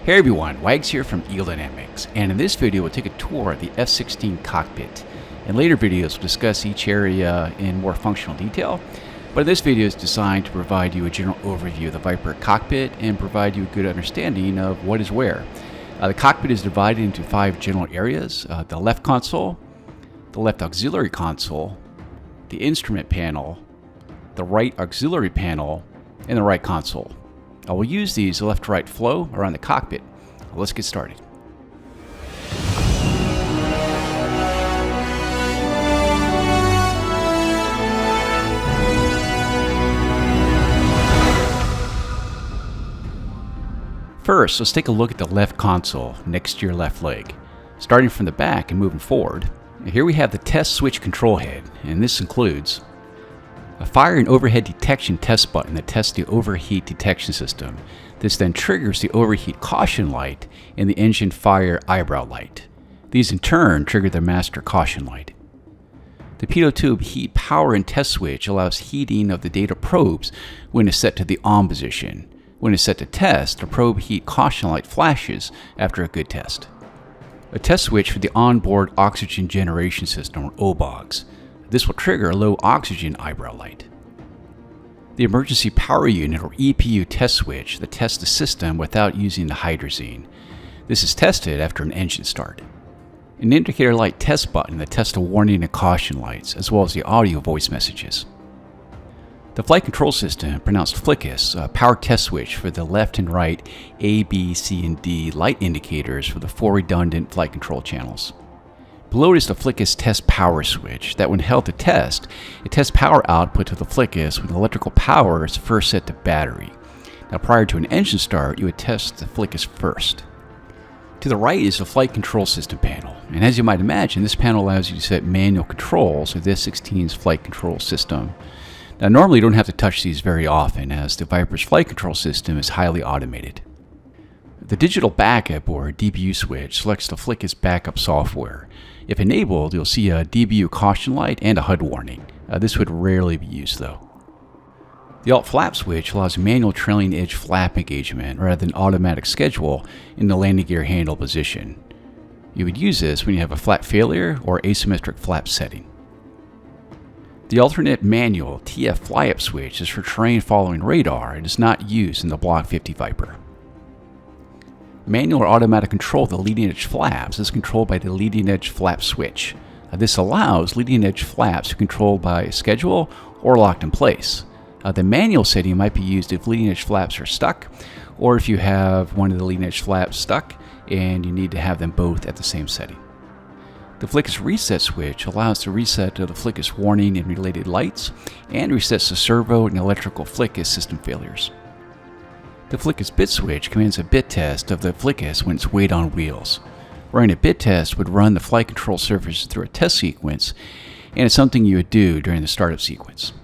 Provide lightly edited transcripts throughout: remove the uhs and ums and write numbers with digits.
Hey everyone, Wags here from Eagle Dynamics, and in this video we'll take a tour of the F-16 cockpit. In later videos we'll discuss each area in more functional detail, but this video is designed to provide you a general overview of the Viper cockpit and provide you a good understanding of what is where. The cockpit is divided into 5 general areas: the left console, the left auxiliary console, the instrument panel, the right auxiliary panel, and the right console. I will use these left-to-right flow around the cockpit. Let's get started. First, let's take a look at the left console next to your left leg. Starting from the back and moving forward, here we have the test switch control head, and this includes a fire and overhead detection test button that tests the overheat detection system. This then triggers the overheat caution light and the engine fire eyebrow light. These in turn trigger the master caution light. The pitot tube heat power and test switch allows heating of the data probes when it's set to the on position. When it's set to test, the probe heat caution light flashes after a good test. A test switch for the onboard oxygen generation system, or OBOGS. This will trigger a low oxygen eyebrow light. The emergency power unit, or EPU test switch, that tests the system without using the hydrazine. This is tested after an engine start. An indicator light test button that tests the warning and caution lights, as well as the audio voice messages. The flight control system, pronounced FLICUS, a power test switch for the left and right A, B, C, and D light indicators for the 4 redundant flight control channels. Below it is the FLICUS test power switch that, when held to test, it tests power output to the FLICUS when electrical power is first set to battery. Now, prior to an engine start, you would test the FLICUS first. To the right is the flight control system panel, and as you might imagine, this panel allows you to set manual controls of the F-16's flight control system. Now, normally you don't have to touch these very often, as the Viper's flight control system is highly automated. The digital backup, or DBU switch, selects the FLICUS backup software. If enabled, you'll see a DBU caution light and a HUD warning. This would rarely be used though. The alt flap switch allows manual trailing edge flap engagement rather than automatic schedule in the landing gear handle position. You would use this when you have a flap failure or asymmetric flap setting. The alternate manual TF fly-up switch is for terrain following radar and is not used in the Block 50 Viper. Manual or automatic control of the leading edge flaps is controlled by the leading edge flap switch. This allows leading edge flaps to be controlled by schedule or locked in place. The manual setting might be used if leading edge flaps are stuck, or if you have one of the leading edge flaps stuck and you need to have them both at the same setting. The FLICUS reset switch allows the reset of the FLICUS warning and related lights, and resets the servo and electrical FLICUS system failures. The FLICUS bit switch commands a bit test of the FLICUS when it's weighed on wheels. Running a bit test would run the flight control surface through a test sequence, and it's something you would do during the startup sequence.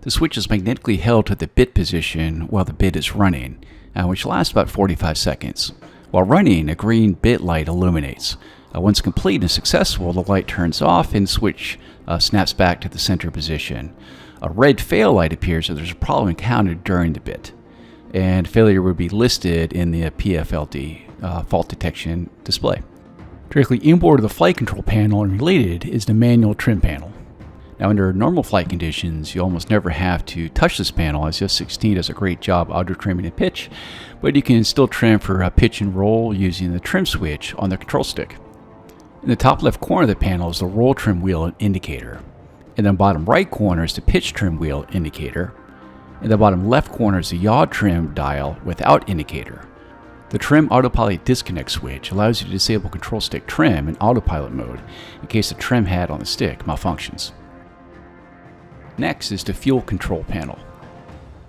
The switch is magnetically held to the bit position while the bit is running, which lasts about 45 seconds. While running, a green bit light illuminates. Once complete and successful, the light turns off and the switch snaps back to the center position. A red fail light appears if there's a problem encountered during the bit, and failure would be listed in the PFLD fault detection display. Directly inboard of the flight control panel and related is the manual trim panel. Now, under normal flight conditions, you almost never have to touch this panel, as the F-16 does a great job auto trimming and pitch, but you can still trim for pitch and roll using the trim switch on the control stick. In the top left corner of the panel is the roll trim wheel indicator. In the bottom right corner is the pitch trim wheel indicator. In the bottom left corner is the yaw trim dial without indicator. The trim autopilot disconnect switch allows you to disable control stick trim in autopilot mode in case the trim head on the stick malfunctions. Next is the fuel control panel.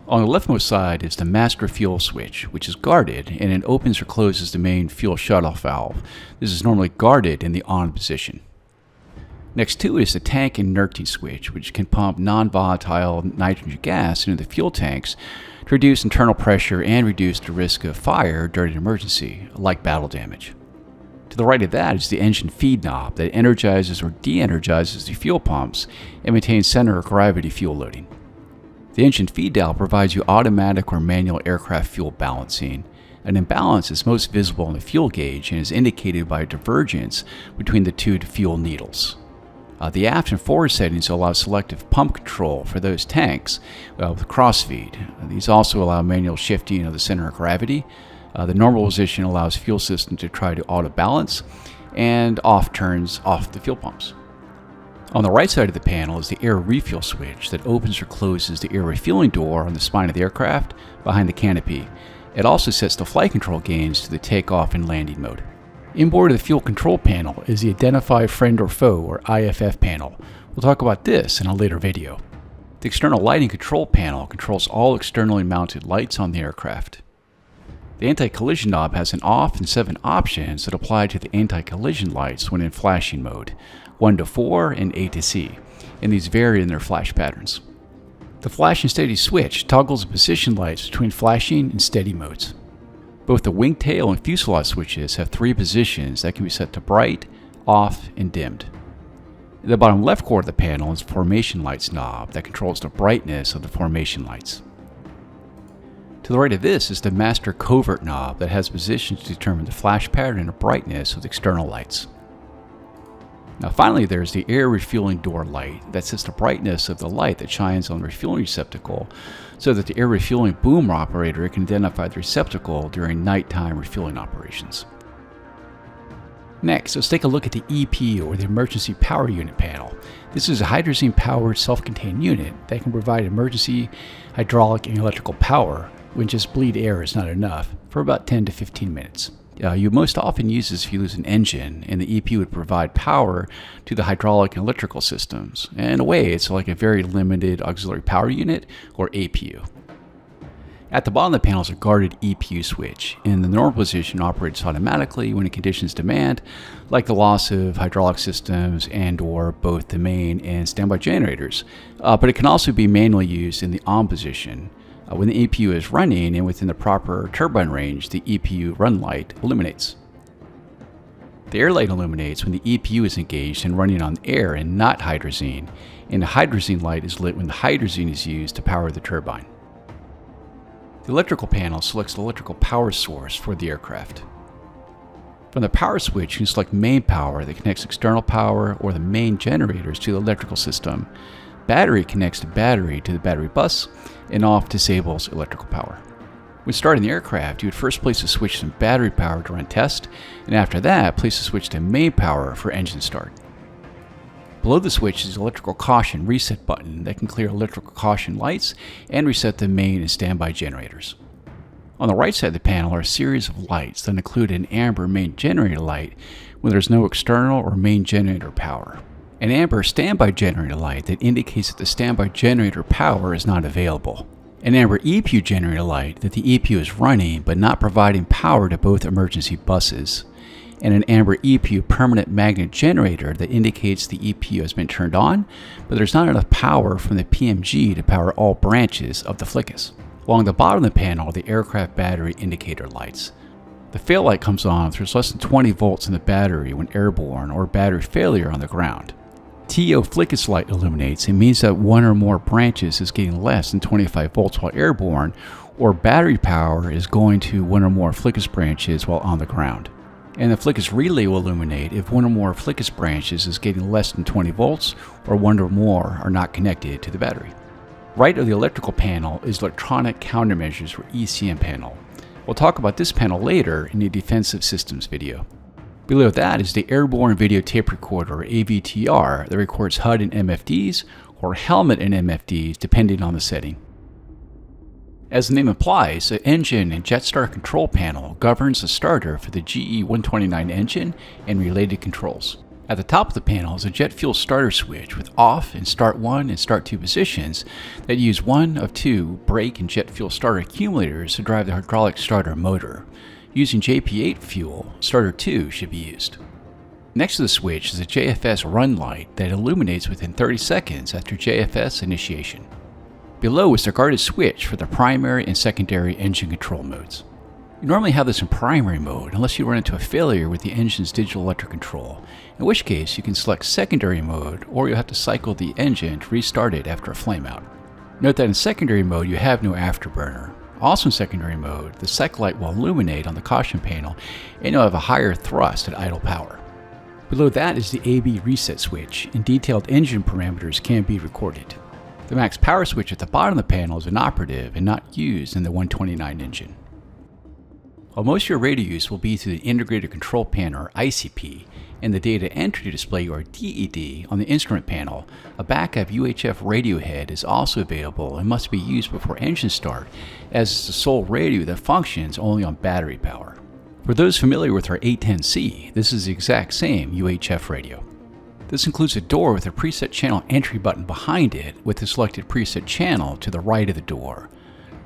On the leftmost side is the master fuel switch, which is guarded and it opens or closes the main fuel shutoff valve. This is normally guarded in the on position. Next to it is the tank inerting switch, which can pump non-volatile nitrogen gas into the fuel tanks to reduce internal pressure and reduce the risk of fire during an emergency, like battle damage. To the right of that is the engine feed knob that energizes or de-energizes the fuel pumps and maintains center of gravity fuel loading. The engine feed dial provides you automatic or manual aircraft fuel balancing. An imbalance is most visible on the fuel gauge and is indicated by a divergence between the two fuel needles. The aft and forward settings allow selective pump control for those tanks with crossfeed. These also allow manual shifting of the center of gravity. The normal position allows fuel system to try to auto balance, and off turns off the fuel pumps. On the right side of the panel is the air refuel switch that opens or closes the air refueling door on the spine of the aircraft behind the canopy. It also sets the flight control gains to the takeoff and landing mode. Inboard of the fuel control panel is the Identify Friend or Foe, or IFF panel. We'll talk about this in a later video. The external lighting control panel controls all externally mounted lights on the aircraft. The anti-collision knob has an off and 7 options that apply to the anti-collision lights when in flashing mode, 1 to 4 and A to C, and these vary in their flash patterns. The flash and steady switch toggles the position lights between flashing and steady modes. Both the wingtail and fuselage switches have 3 positions that can be set to bright, off, and dimmed. In the bottom left corner of the panel is the formation lights knob that controls the brightness of the formation lights. To the right of this is the master covert knob that has positions to determine the flash pattern and the brightness of the external lights. Now finally, there's the air refueling door light that sets the brightness of the light that shines on the refueling receptacle so that the air refueling boom operator can identify the receptacle during nighttime refueling operations. Next, let's take a look at the EP, or the Emergency Power Unit panel. This is a hydrazine-powered self-contained unit that can provide emergency hydraulic and electrical power when just bleed air is not enough for about 10 to 15 minutes. You most often use this if you lose an engine, and the EP would provide power to the hydraulic and electrical systems. And in a way, it's like a very limited auxiliary power unit, or APU. At the bottom of the panel is a guarded EPU switch. In the normal position, it operates automatically when conditions demand, like the loss of hydraulic systems and/or both the main and standby generators. But it can also be manually used in the on position. When the EPU is running and within the proper turbine range, the EPU run light illuminates. The air light illuminates when the EPU is engaged and running on air and not hydrazine, and the hydrazine light is lit when the hydrazine is used to power the turbine. The electrical panel selects the electrical power source for the aircraft. From the power switch, you can select main power that connects external power or the main generators to the electrical system. Battery connects the battery to the battery bus, and off disables electrical power. When starting the aircraft, you would first place a switch to battery power to run test, and after that, place a switch to main power for engine start. Below the switch is the electrical caution reset button that can clear electrical caution lights and reset the main and standby generators. On the right side of the panel are a series of lights that include an amber main generator light when there's no external or main generator power, an amber standby generator light that indicates that the standby generator power is not available, an amber EPU generator light that the EPU is running but not providing power to both emergency buses, and an amber EPU permanent magnet generator that indicates the EPU has been turned on, but there's not enough power from the PMG to power all branches of the FLICUS. Along the bottom of the panel are the aircraft battery indicator lights. The fail light comes on if there's less than 20 volts in the battery when airborne or battery failure on the ground. TO FLICUS light illuminates and means that one or more branches is getting less than 25 volts while airborne, or battery power is going to one or more FLICUS branches while on the ground. And the FLICUS relay will illuminate if one or more FLICUS branches is getting less than 20 volts or one or more are not connected to the battery. Right of the electrical panel is electronic countermeasures, or ECM panel. We'll talk about this panel later in the defensive systems video. Below that is the airborne video tape recorder, or AVTR, that records HUD and MFDs or helmet and MFDs depending on the setting. As the name implies, the engine and jet start control panel governs the starter for the GE129 engine and related controls. At the top of the panel is a jet fuel starter switch with off and start 1 and start 2 positions that use one of 2 brake and jet fuel starter accumulators to drive the hydraulic starter motor. Using JP8 fuel, starter 2 should be used. Next to the switch is a JFS run light that illuminates within 30 seconds after JFS initiation. Below is the guarded switch for the primary and secondary engine control modes. You normally have this in primary mode unless you run into a failure with the engine's digital electric control, in which case you can select secondary mode, or you'll have to cycle the engine to restart it after a flameout. Note that in secondary mode you have no afterburner. Also in secondary mode, the cycle light will illuminate on the caution panel and you'll have a higher thrust at idle power. Below that is the AB reset switch, and detailed engine parameters can be recorded. The max power switch at the bottom of the panel is inoperative and not used in the 129 engine. While most of your radio use will be through the Integrated Control Panel or ICP, and the data entry display or DED on the instrument panel, a backup UHF radio head is also available and must be used before engine start, as it's the sole radio that functions only on battery power. For those familiar with our 810C, this is the exact same UHF radio. This includes a door with a preset channel entry button behind it with the selected preset channel to the right of the door.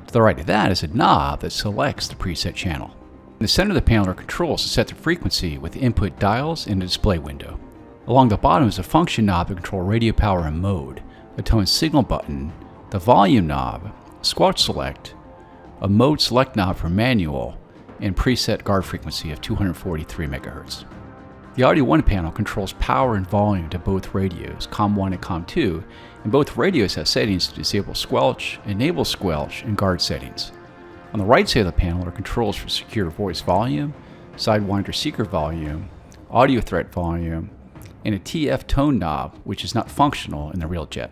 To the right of that is a knob that selects the preset channel. In the center of the panel are controls to set the frequency with the input dials and a display window. Along the bottom is a function knob to control radio power and mode, a tone signal button, the volume knob, squelch select, a mode select knob for manual, and preset guard frequency of 243 MHz. The Audio 1 panel controls power and volume to both radios, COM1 and COM2, and both radios have settings to disable squelch, enable squelch, and guard settings. On the right side of the panel are controls for secure voice volume, sidewinder seeker volume, audio threat volume, and a TF tone knob, which is not functional in the Railjet.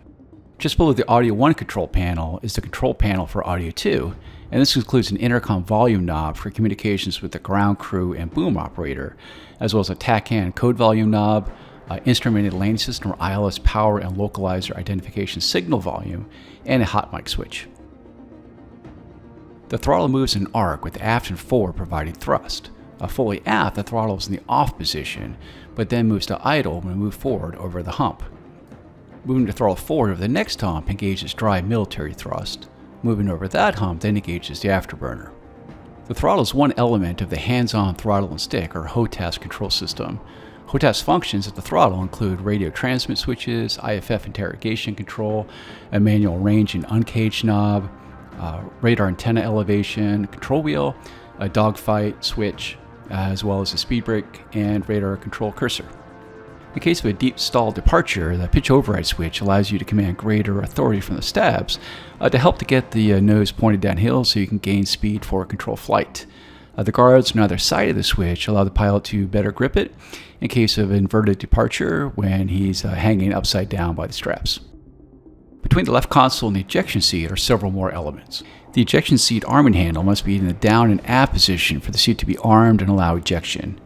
Just below the Audio 1 control panel is the control panel for Audio 2, and this includes an intercom volume knob for communications with the ground crew and boom operator, as well as a TACAN code volume knob, instrumented landing system or ILS power and localizer identification signal volume, and a hot mic switch. The throttle moves in an arc with aft and forward providing thrust. Fully aft, the throttle is in the off position, but then moves to idle when we move forward over the hump. Moving the throttle forward over the next hump engages dry military thrust. Moving over that hump then engages the afterburner. The throttle is one element of the hands-on throttle and stick or HOTAS control system. HOTAS functions at the throttle include radio transmit switches, IFF interrogation control, a manual range and uncaged knob, radar antenna elevation, control wheel, a dogfight switch, as well as a speed brake and radar control cursor. In case of a deep stall departure, the pitch override switch allows you to command greater authority from the stabs to help to get the nose pointed downhill so you can gain speed for control flight. The guards on either side of the switch allow the pilot to better grip it in case of inverted departure when he's hanging upside down by the straps. Between the left console and the ejection seat are several more elements. The ejection seat arming handle must be in the down and aft position for the seat to be armed and allow ejection.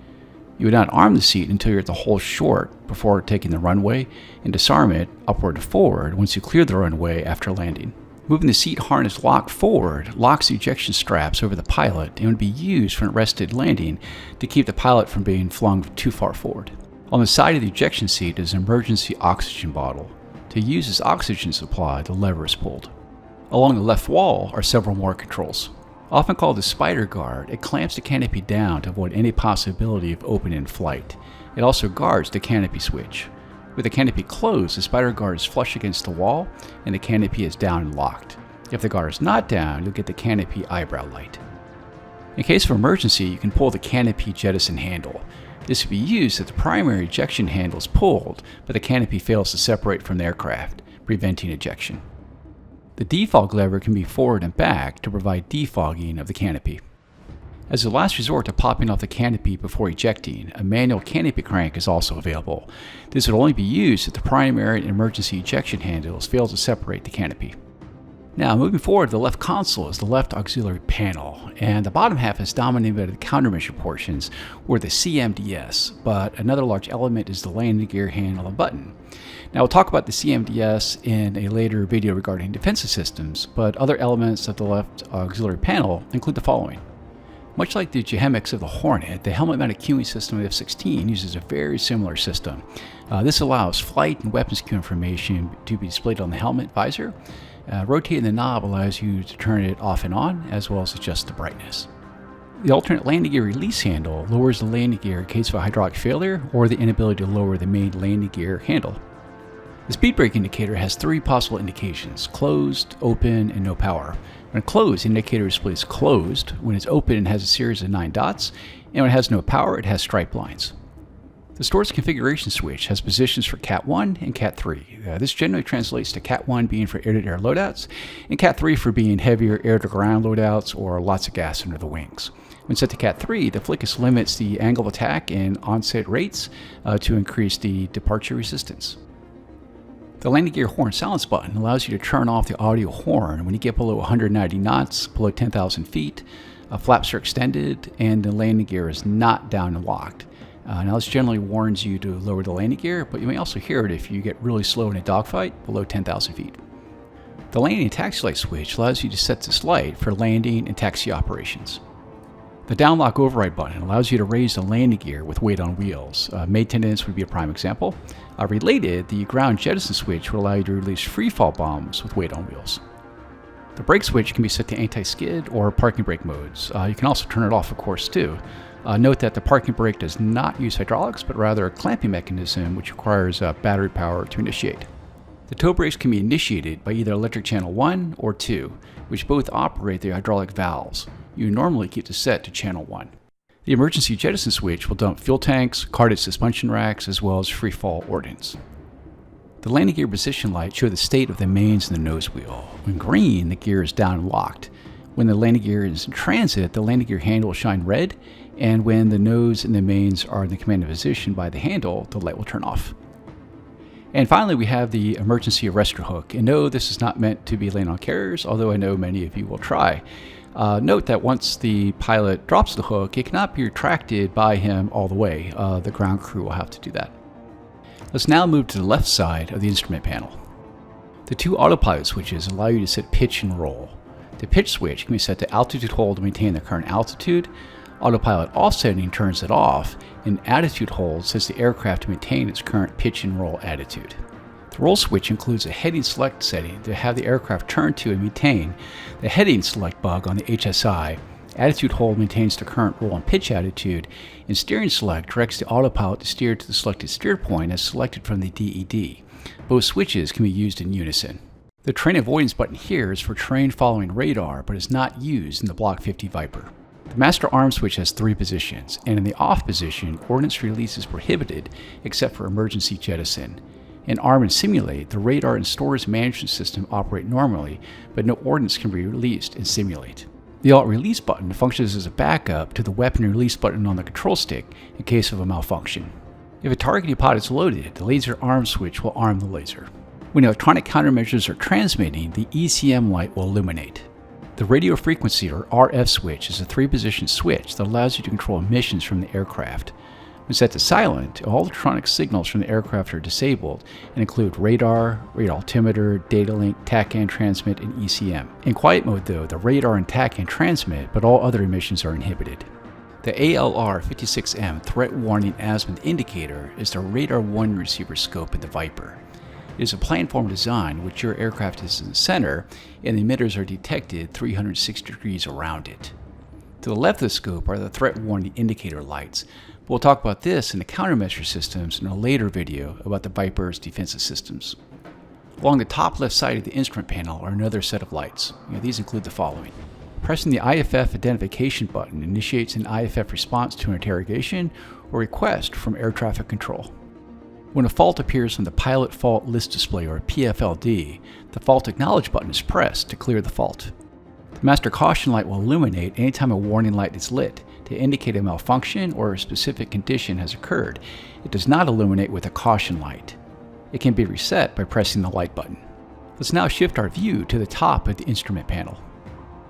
You would not arm the seat until you're at the hole short before taking the runway, and disarm it upward and forward once you clear the runway after landing. Moving the seat harness lock forward locks the ejection straps over the pilot and would be used for an arrested landing to keep the pilot from being flung too far forward. On the side of the ejection seat is an emergency oxygen bottle. To use this oxygen supply, the lever is pulled. Along the left wall are several more controls. Often called the spider guard, it clamps the canopy down to avoid any possibility of opening in flight. It also guards the canopy switch. With the canopy closed, the spider guard is flush against the wall and the canopy is down and locked. If the guard is not down, you'll get the canopy eyebrow light. In case of emergency, you can pull the canopy jettison handle. This would be used if the primary ejection handle is pulled, but the canopy fails to separate from the aircraft, preventing ejection. The defog lever can be forward and back to provide defogging of the canopy. As a last resort to popping off the canopy before ejecting, a manual canopy crank is also available. This would only be used if the primary and emergency ejection handles fail to separate the canopy. Now, moving forward, the left console is the left auxiliary panel, and the bottom half is dominated by the countermeasure portions, or the CMDS, but another large element is the landing gear handle and button. Now, we'll talk about the CMDS in a later video regarding defensive systems, but other elements of the left auxiliary panel include the following. Much like the geohemics of the Hornet, the helmet-mounted cueing system of the F-16 uses a very similar system. This allows flight and weapons cue information to be displayed on the helmet visor. Rotating the knob allows you to turn it off and on, as well as adjust the brightness. The alternate landing gear release handle lowers the landing gear in case of a hydraulic failure or the inability to lower the main landing gear handle. The speed brake indicator has three possible indications: closed, open, and no power. When closed, the indicator displays closed. When it's open, it has a series of 9 dots, and when it has no power, it has striped lines. The store's configuration switch has positions for Cat 1 and Cat 3. This generally translates to Cat 1 being for air-to-air loadouts, and Cat 3 for being heavier air-to-ground loadouts or lots of gas under the wings. When set to Cat 3, the flickus limits the angle of attack and onset rates to increase the departure resistance. The landing gear horn silence button allows you to turn off the audio horn when you get below 190 knots, below 10,000 feet, flaps are extended, and the landing gear is not down and locked. Now this generally warns you to lower the landing gear, but you may also hear it if you get really slow in a dogfight below 10,000 feet. The landing and taxi light switch allows you to set this light for landing and taxi operations. The downlock override button allows you to raise the landing gear with weight on wheels. Maintenance would be a prime example. Related, the ground jettison switch will allow you to release freefall bombs with weight on wheels. The brake switch can be set to anti-skid or parking brake modes. You can also turn it off, of course, too. Note that the parking brake does not use hydraulics, but rather a clamping mechanism which requires battery power to initiate. The tow brakes can be initiated by either electric channel 1 or 2, which both operate the hydraulic valves. You normally keep the set to channel 1. The emergency jettison switch will dump fuel tanks, carded suspension racks, as well as freefall ordnance. The landing gear position lights show the state of the mains and the nose wheel. When green, the gear is down and locked. When the landing gear is in transit, the landing gear handle will shine red, and when the nose and the mains are in the commanded position by the handle, the light will turn off. And finally, we have the emergency arrestor hook. And no, this is not meant to be laying on carriers, although I know many of you will try. Note that once the pilot drops the hook, it cannot be retracted by him all the way. The ground crew will have to do that. Let's now move to the left side of the instrument panel. The two autopilot switches allow you to set pitch and roll. The pitch switch can be set to altitude hold to maintain the current altitude. Autopilot offsetting turns it off, and attitude hold sets the aircraft to maintain its current pitch and roll attitude. The roll switch includes a heading select setting to have the aircraft turn to and maintain the heading select bug on the HSI. Attitude hold maintains the current roll and pitch attitude, and steering select directs the autopilot to steer to the selected steer point as selected from the DED. Both switches can be used in unison. The terrain avoidance button here is for terrain following radar, but is not used in the Block 50 Viper. The master arm switch has 3 positions, and in the off position, ordnance release is prohibited except for emergency jettison. In arm and simulate, the radar and stores management system operate normally, but no ordnance can be released in simulate. The alt release button functions as a backup to the weapon release button on the control stick in case of a malfunction. If a targeting pod is loaded, the laser arm switch will arm the laser. When electronic countermeasures are transmitting, the ECM light will illuminate. The radio frequency or RF switch is a 3-position switch that allows you to control emissions from the aircraft. When set to silent, all electronic signals from the aircraft are disabled and include radar, radar altimeter, data link, TACAN transmit, and ECM. In quiet mode though, the radar and TACAN transmit, but all other emissions are inhibited. The ALR-56M Threat Warning Azimuth Indicator is the Radar 1 receiver scope in the Viper. It is a planform design in which your aircraft is in the center and the emitters are detected 360 degrees around it. To the left of the scope are the threat warning indicator lights, but we'll talk about this in the countermeasure systems in a later video about the Viper's defensive systems. Along the top left side of the instrument panel are another set of lights. These include the following. Pressing the IFF identification button initiates an IFF response to an interrogation or request from air traffic control. When a fault appears on the Pilot Fault List Display or PFLD, the Fault Acknowledge button is pressed to clear the fault. The Master Caution light will illuminate anytime a warning light is lit to indicate a malfunction or a specific condition has occurred. It does not illuminate with a caution light. It can be reset by pressing the light button. Let's now shift our view to the top of the instrument panel.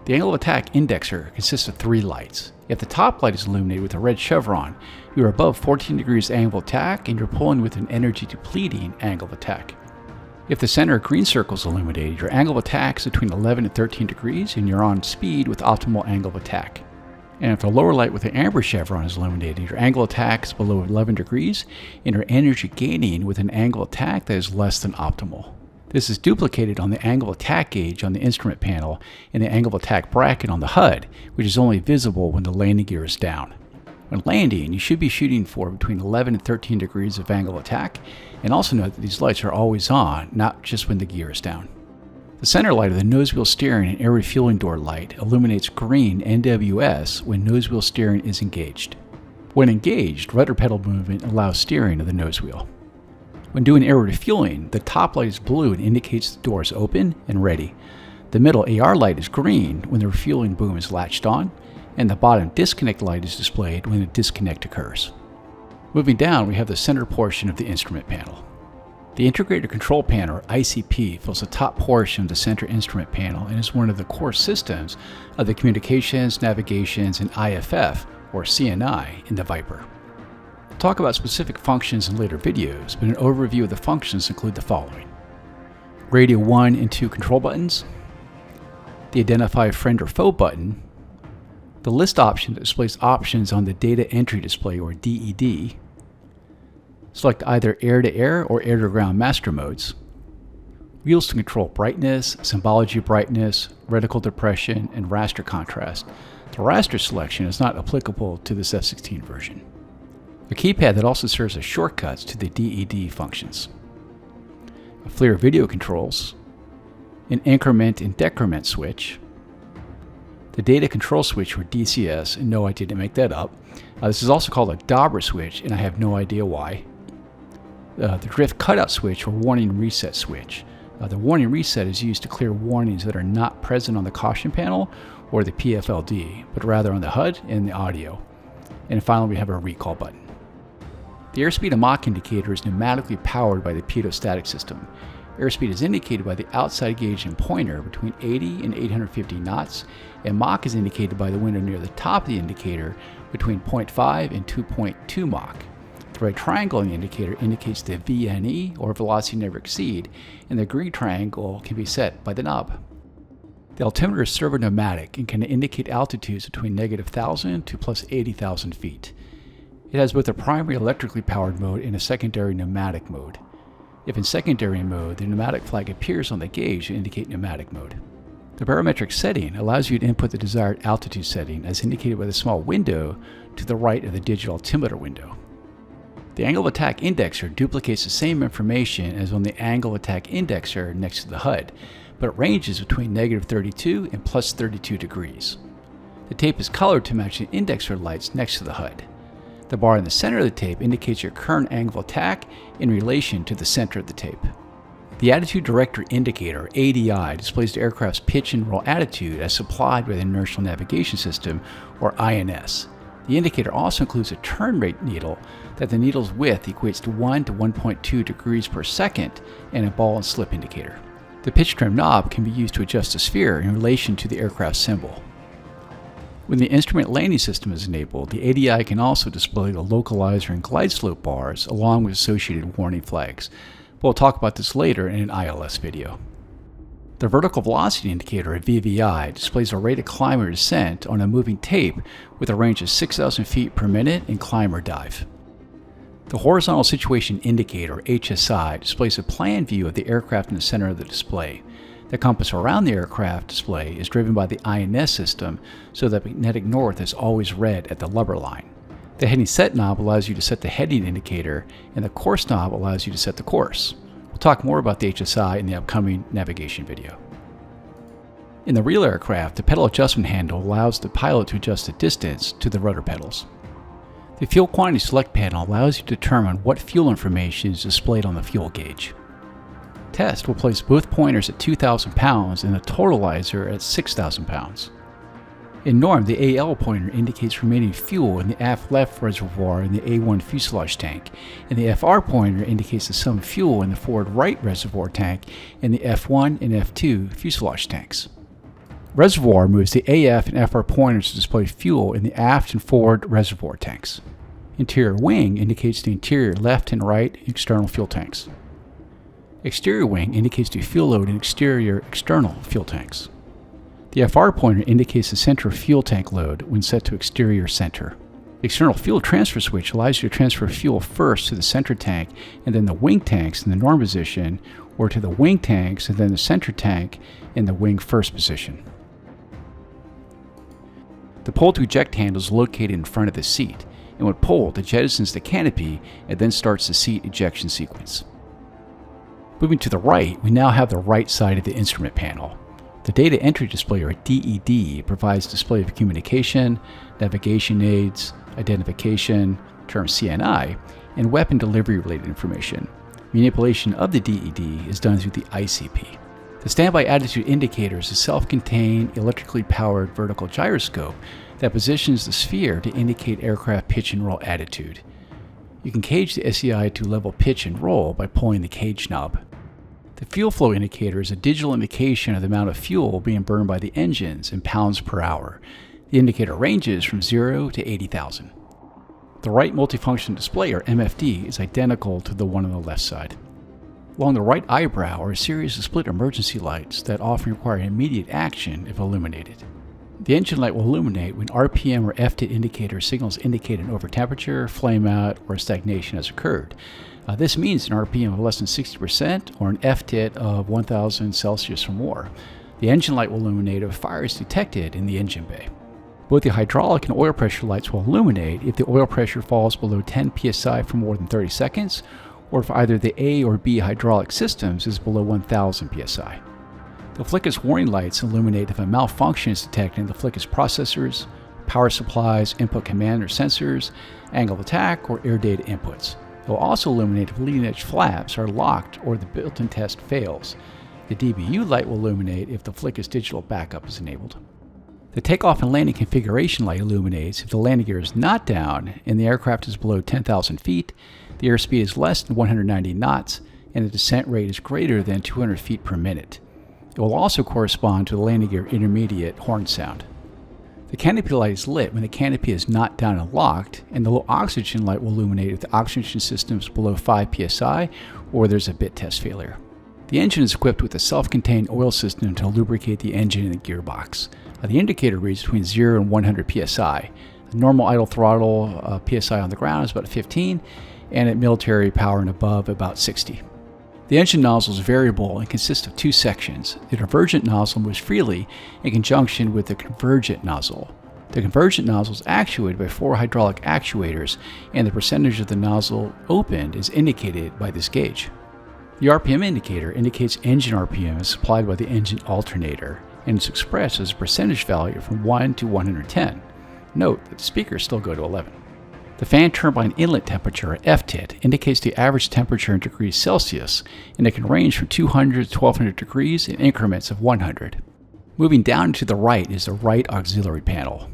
The angle of attack indexer consists of 3 lights. If the top light is illuminated with a red chevron, you are above 14 degrees angle of attack and you're pulling with an energy depleting angle of attack. If the center green circle is illuminated, your angle of attack is between 11 and 13 degrees and you're on speed with optimal angle of attack. And if the lower light with the amber chevron is illuminated, your angle of attack is below 11 degrees and your energy gaining with an angle of attack that is less than optimal. This is duplicated on the angle of attack gauge on the instrument panel and the angle of attack bracket on the HUD, which is only visible when the landing gear is down. When landing, you should be shooting for between 11 and 13 degrees of angle of attack, and also note that these lights are always on, not just when the gear is down. The center light of the nose wheel steering and air refueling door light illuminates green NWS when nose wheel steering is engaged. When engaged, rudder pedal movement allows steering of the nose wheel. When doing air refueling, the top light is blue and indicates the door is open and ready. The middle AR light is green when the refueling boom is latched on, and the bottom disconnect light is displayed when a disconnect occurs. Moving down, we have the center portion of the instrument panel. The Integrated Control Panel, or ICP, fills the top portion of the center instrument panel and is one of the core systems of the Communications, Navigations, and IFF, or CNI, in the Viper. We'll talk about specific functions in later videos, but an overview of the functions include the following. Radio 1 and 2 control buttons, the Identify Friend or Foe button, the list option that displays options on the Data Entry Display, or DED, select either air-to-air or air-to-ground master modes, wheels to control brightness, symbology brightness, reticle depression, and raster contrast. The raster selection is not applicable to this F-16 version. A keypad that also serves as shortcuts to the DED functions. A FLIR video controls, an increment and decrement switch, the data control switch, or DCS, and no, I didn't make that up. This is also called a Dauber switch, and I have no idea why. The drift cutout switch, or warning reset switch. The warning reset is used to clear warnings that are not present on the caution panel or the PFLD, but rather on the HUD and the audio. And finally, we have a recall button. The airspeed and Mach indicator is pneumatically powered by the pitot-static system. Airspeed is indicated by the outside gauge and pointer between 80 and 850 knots, and Mach is indicated by the window near the top of the indicator between 0.5 and 2.2 Mach. The red triangle in the indicator indicates the VNE, or velocity never exceed, and the green triangle can be set by the knob. The altimeter is servo pneumatic and can indicate altitudes between -1,000 to +80,000 feet. It has both a primary electrically powered mode and a secondary pneumatic mode. If in secondary mode, the pneumatic flag appears on the gauge to indicate pneumatic mode. The barometric setting allows you to input the desired altitude setting as indicated by the small window to the right of the digital altimeter window. The angle of attack indexer duplicates the same information as on the angle of attack indexer next to the HUD, but it ranges between -32 and +32 degrees. The tape is colored to match the indexer lights next to the HUD. The bar in the center of the tape indicates your current angle of attack in relation to the center of the tape. The Attitude Director Indicator, ADI, displays the aircraft's pitch and roll attitude as supplied by the Inertial Navigation System, or INS. The indicator also includes a turn rate needle that the needle's width equates to 1 to 1.2 degrees per second, and a ball and slip indicator. The pitch trim knob can be used to adjust the sphere in relation to the aircraft symbol. When the instrument landing system is enabled, the ADI can also display the localizer and glide slope bars along with associated warning flags. We'll talk about this later in an ILS video. The vertical velocity indicator, or VVI, displays a rate of climb or descent on a moving tape with a range of 6,000 feet per minute in climb or dive. The horizontal situation indicator, or HSI, displays a plan view of the aircraft in the center of the display. The compass around the aircraft display is driven by the INS system, so that magnetic north is always red at the lubber line. The heading set knob allows you to set the heading indicator, and the course knob allows you to set the course. We'll talk more about the HSI in the upcoming navigation video. In the real aircraft, the pedal adjustment handle allows the pilot to adjust the distance to the rudder pedals. The Fuel Quantity Select panel allows you to determine what fuel information is displayed on the fuel gauge. Test will place both pointers at 2,000 pounds and the totalizer at 6,000 pounds. In norm, the AL pointer indicates remaining fuel in the aft left reservoir in the A1 fuselage tank, and the FR pointer indicates the sum of fuel in the forward right reservoir tank in the F1 and F2 fuselage tanks. Reservoir moves the AF and FR pointers to display fuel in the aft and forward reservoir tanks. Interior wing indicates the interior left and right external fuel tanks. Exterior wing indicates the fuel load in exterior external fuel tanks. The FR pointer indicates the center fuel tank load when set to exterior center. The external fuel transfer switch allows you to transfer fuel first to the center tank and then the wing tanks in the norm position, or to the wing tanks and then the center tank in the wing first position. The pull to eject handle is located in front of the seat, and when pulled, it jettisons the canopy and then starts the seat ejection sequence. Moving to the right, we now have the right side of the instrument panel. The Data Entry Display, or DED, provides display of communication, navigation aids, identification, term CNI, and weapon delivery related information. Manipulation of the DED is done through the ICP. The standby attitude indicator is a self-contained, electrically powered vertical gyroscope that positions the sphere to indicate aircraft pitch and roll attitude. You can cage the SEI to level pitch and roll by pulling the cage knob. The fuel flow indicator is a digital indication of the amount of fuel being burned by the engines in pounds per hour. The indicator ranges from 0 to 80,000. The right multifunction display, or MFD, is identical to the one on the left side. Along the right eyebrow are a series of split emergency lights that often require immediate action if illuminated. The engine light will illuminate when RPM or FTIT indicator signals indicate an overtemperature, flameout, or stagnation has occurred. This means an RPM of less than 60% or an FTIT of 1000 Celsius or more. The engine light will illuminate if fire is detected in the engine bay. Both the hydraulic and oil pressure lights will illuminate if the oil pressure falls below 10 psi for more than 30 seconds, or if either the A or B hydraulic systems is below 1000 psi. The FLICUS warning lights illuminate if a malfunction is detected in the FLICUS processors, power supplies, input command or sensors, angle of attack, or air data inputs. It will also illuminate if leading edge flaps are locked or the built-in test fails. The DBU light will illuminate if the FLICUS digital backup is enabled. The takeoff and landing configuration light illuminates if the landing gear is not down and the aircraft is below 10,000 feet, the airspeed is less than 190 knots, and the descent rate is greater than 200 feet per minute. It will also correspond to the landing gear intermediate horn sound. The canopy light is lit when the canopy is not down and locked, and the low oxygen light will illuminate if the oxygen system is below 5 psi or there's a bit test failure. The engine is equipped with a self-contained oil system to lubricate the engine and the gearbox. The indicator reads between 0 and 100 psi. The normal idle throttle psi on the ground is about 15, and at military power and above about 60. The engine nozzle is variable and consists of two sections. The divergent nozzle moves freely in conjunction with the convergent nozzle. The convergent nozzle is actuated by 4 hydraulic actuators, and the percentage of the nozzle opened is indicated by this gauge. The RPM indicator indicates engine RPM is supplied by the engine alternator, and it's expressed as a percentage value from 1 to 110. Note that the speakers still go to 11. The fan turbine inlet temperature, or FTIT, indicates the average temperature in degrees Celsius, and it can range from 200 to 1200 degrees in increments of 100. Moving down to the right is the right auxiliary panel.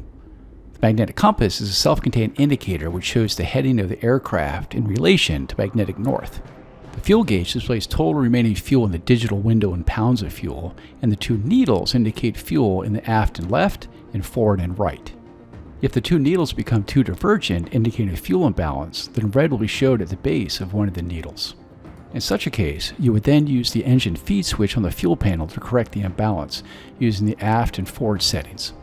The magnetic compass is a self-contained indicator which shows the heading of the aircraft in relation to magnetic north. The fuel gauge displays total remaining fuel in the digital window in pounds of fuel, and the 2 needles indicate fuel in the aft and left, and forward and right. If the 2 needles become too divergent, indicating a fuel imbalance, then red will be showed at the base of one of the needles. In such a case, you would then use the engine feed switch on the fuel panel to correct the imbalance using the aft and forward settings.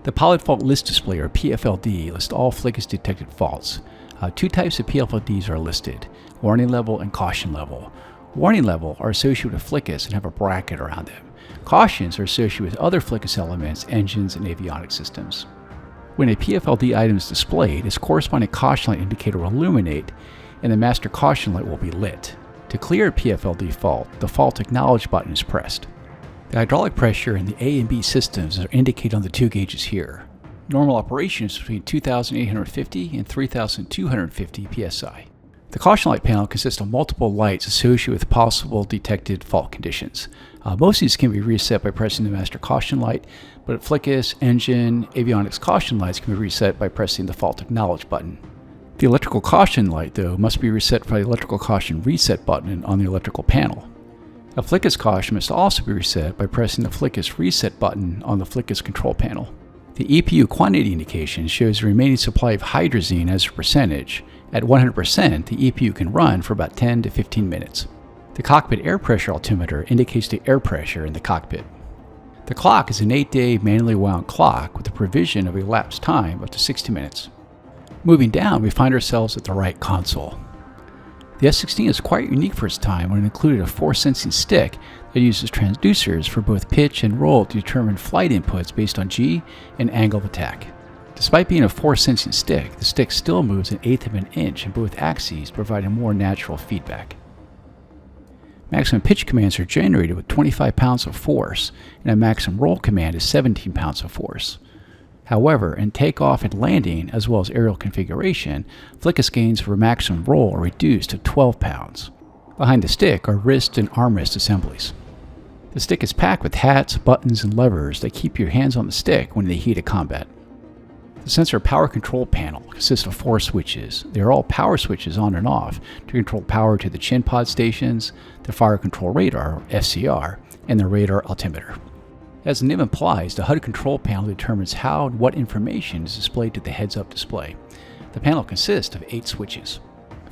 The pilot fault list display, or PFLD, lists all FLICUS detected faults. 2 types of PFLDs are listed: warning level and caution level. Warning level are associated with FLICUS and have a bracket around them. Cautions are associated with other FLICUS elements, engines, and avionics systems. When a PFLD item is displayed, its corresponding caution light indicator will illuminate, and the master caution light will be lit. To clear a PFLD fault, the fault acknowledge button is pressed. The hydraulic pressure in the A and B systems are indicated on the 2 gauges here. Normal operation is between 2,850 and 3,250 psi. The caution light panel consists of multiple lights associated with possible detected fault conditions. Most of these can be reset by pressing the master caution light, but FLICUS, engine, avionics caution lights can be reset by pressing the fault acknowledge button. The electrical caution light, though, must be reset by the electrical caution reset button on the electrical panel. A FLICUS caution must also be reset by pressing the FLICUS reset button on the FLICUS control panel. The EPU quantity indication shows the remaining supply of hydrazine as a percentage. At 100%, the EPU can run for about 10 to 15 minutes. The cockpit air pressure altimeter indicates the air pressure in the cockpit. The clock is an 8-day manually wound clock with the provision of elapsed time up to 60 minutes. Moving down, we find ourselves at the right console. The F-16 is quite unique for its time when it included a force sensing stick that uses transducers for both pitch and roll to determine flight inputs based on G and angle of attack. Despite being a force sensing stick, the stick still moves 1/8 of an inch in both axes, providing more natural feedback. Maximum pitch commands are generated with 25 pounds of force, and a maximum roll command is 17 pounds of force. However, in takeoff and landing, as well as aerial configuration, flickus gains for maximum roll are reduced to 12 pounds. Behind the stick are wrist and armrest assemblies. The stick is packed with hats, buttons, and levers that keep your hands on the stick when in the heat of combat. The sensor power control panel consists of 4 switches. They are all power switches on and off to control power to the chin pod stations, the fire control radar, or FCR, and the radar altimeter. As the name implies, the HUD control panel determines how and what information is displayed to the heads-up display. The panel consists of 8 switches.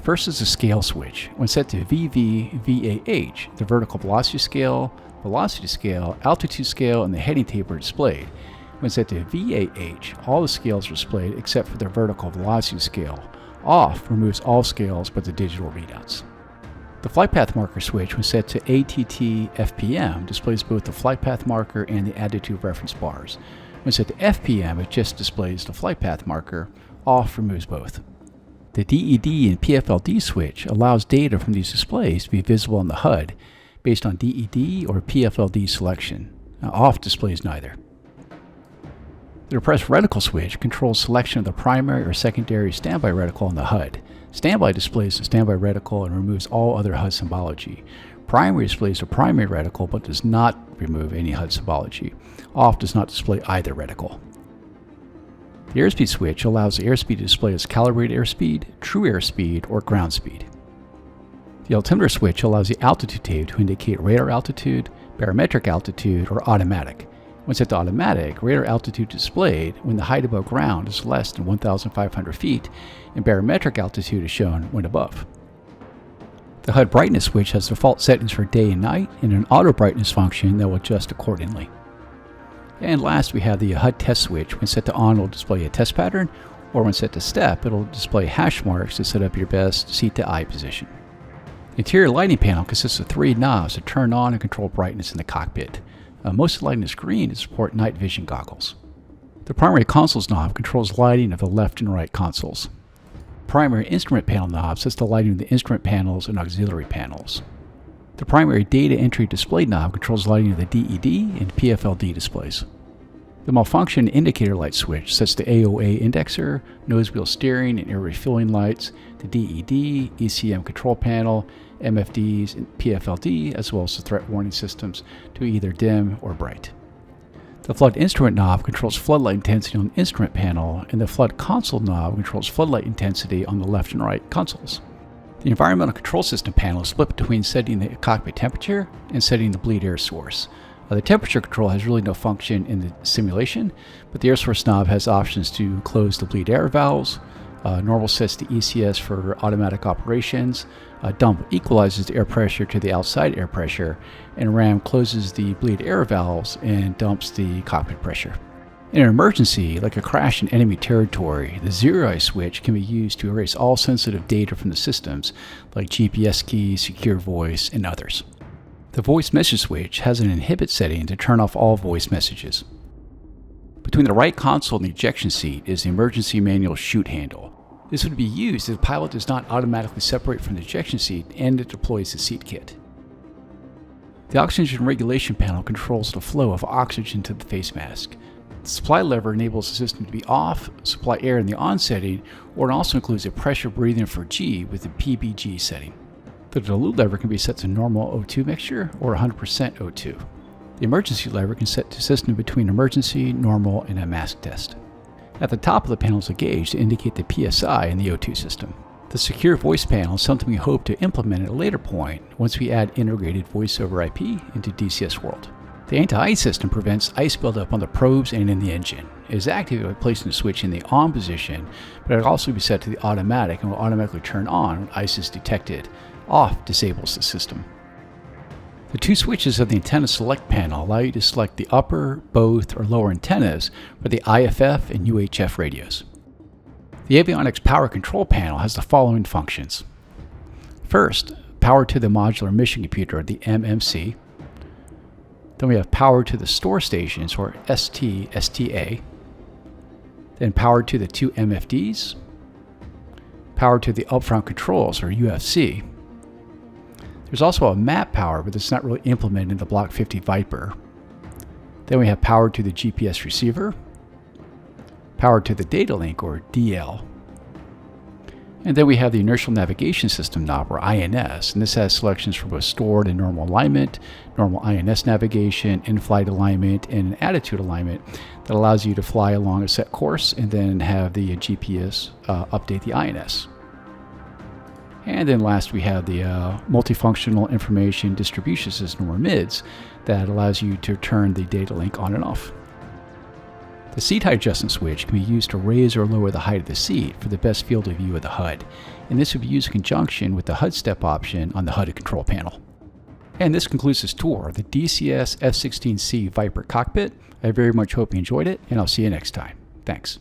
First is the scale switch. When set to VV/VAH, the vertical velocity scale, altitude scale, and the heading tape are displayed. When set to VAH, all the scales are displayed except for the vertical velocity scale. Off removes all scales but the digital readouts. The flight path marker switch, when set to ATT-FPM, displays both the flight path marker and the attitude reference bars. When set to FPM, it just displays the flight path marker. Off removes both. The DED and PFLD switch allows data from these displays to be visible on the HUD based on DED or PFLD selection. Now, off displays neither. The depressed reticle switch controls selection of the primary or secondary standby reticle on the HUD. Standby displays the standby reticle and removes all other HUD symbology. Primary displays the primary reticle but does not remove any HUD symbology. Off does not display either reticle. The airspeed switch allows the airspeed to display as calibrated airspeed, true airspeed, or ground speed. The altimeter switch allows the altitude tape to indicate radar altitude, barometric altitude, or automatic. When set to automatic, radar altitude is displayed when the height above ground is less than 1,500 feet, and barometric altitude is shown when above. The HUD brightness switch has default settings for day and night, and an auto brightness function that will adjust accordingly. And last, we have the HUD test switch. When set to on, it will display a test pattern, or when set to step, it will display hash marks to set up your best seat to eye position. The interior lighting panel consists of 3 knobs to turn on and control brightness in the cockpit. Most of the lighting is green to support night vision goggles. The primary consoles knob controls lighting of the left and right consoles. Primary instrument panel knob sets the lighting of the instrument panels and auxiliary panels. The primary data entry display knob controls lighting of the DED and PFLD displays. The malfunction indicator light switch sets the AOA indexer, nose wheel steering, and air refueling lights, the DED, ECM control panel, MFDs, and PFLD, as well as the threat warning systems, to either dim or bright. The flood instrument knob controls floodlight intensity on the instrument panel, and the flood console knob controls floodlight intensity on the left and right consoles. The environmental control system panel is split between setting the cockpit temperature and setting the bleed air source. The temperature control has really no function in the simulation, but the air source knob has options to close the bleed air valves. Normal sets the ECS for automatic operations. Dump equalizes the air pressure to the outside air pressure, and RAM closes the bleed air valves and dumps the cockpit pressure. In an emergency, like a crash in enemy territory, the zero-eye switch can be used to erase all sensitive data from the systems, like GPS keys, secure voice, and others. The voice message switch has an inhibit setting to turn off all voice messages. Between the right console and the ejection seat is the emergency manual chute handle. This would be used if the pilot does not automatically separate from the ejection seat and it deploys the seat kit. The oxygen regulation panel controls the flow of oxygen to the face mask. The supply lever enables the system to be off, supply air in the on setting, or it also includes a pressure breathing for G with the PBG setting. The dilute lever can be set to normal O2 mixture or 100% O2. The emergency lever can set the system between emergency, normal, and a mask test. At the top of the panel is a gauge to indicate the PSI in the O2 system. The secure voice panel is something we hope to implement at a later point once we add integrated voice over IP into DCS World. The anti-ice system prevents ice buildup on the probes and in the engine. It is activated by placing the switch in the on position, but it will also be set to the automatic and will automatically turn on when ice is detected. Off disables the system. The 2 switches of the antenna select panel allow you to select the upper, both, or lower antennas for the IFF and UHF radios. The avionics power control panel has the following functions. First, power to the modular mission computer, the MMC. Then we have power to the store stations, or STA. Then power to the 2 MFDs. Power to the upfront controls, or UFC. There's also a map power, but it's not really implemented in the Block 50 Viper. Then we have power to the GPS receiver. power to the data link, or DL. And then we have the inertial navigation system knob, or INS, and this has selections for both stored and normal alignment, normal INS navigation, in-flight alignment, and an attitude alignment that allows you to fly along a set course and then have the GPS update the INS. And then last we have the multifunctional information distribution system, or MIDS, that allows you to turn the data link on and off. The seat height adjustment switch can be used to raise or lower the height of the seat for the best field of view of the HUD, and this would be used in conjunction with the HUD step option on the HUD control panel. And this concludes this tour of the DCS F-16C Viper cockpit. I very much hope you enjoyed it, and I'll see you next time. Thanks.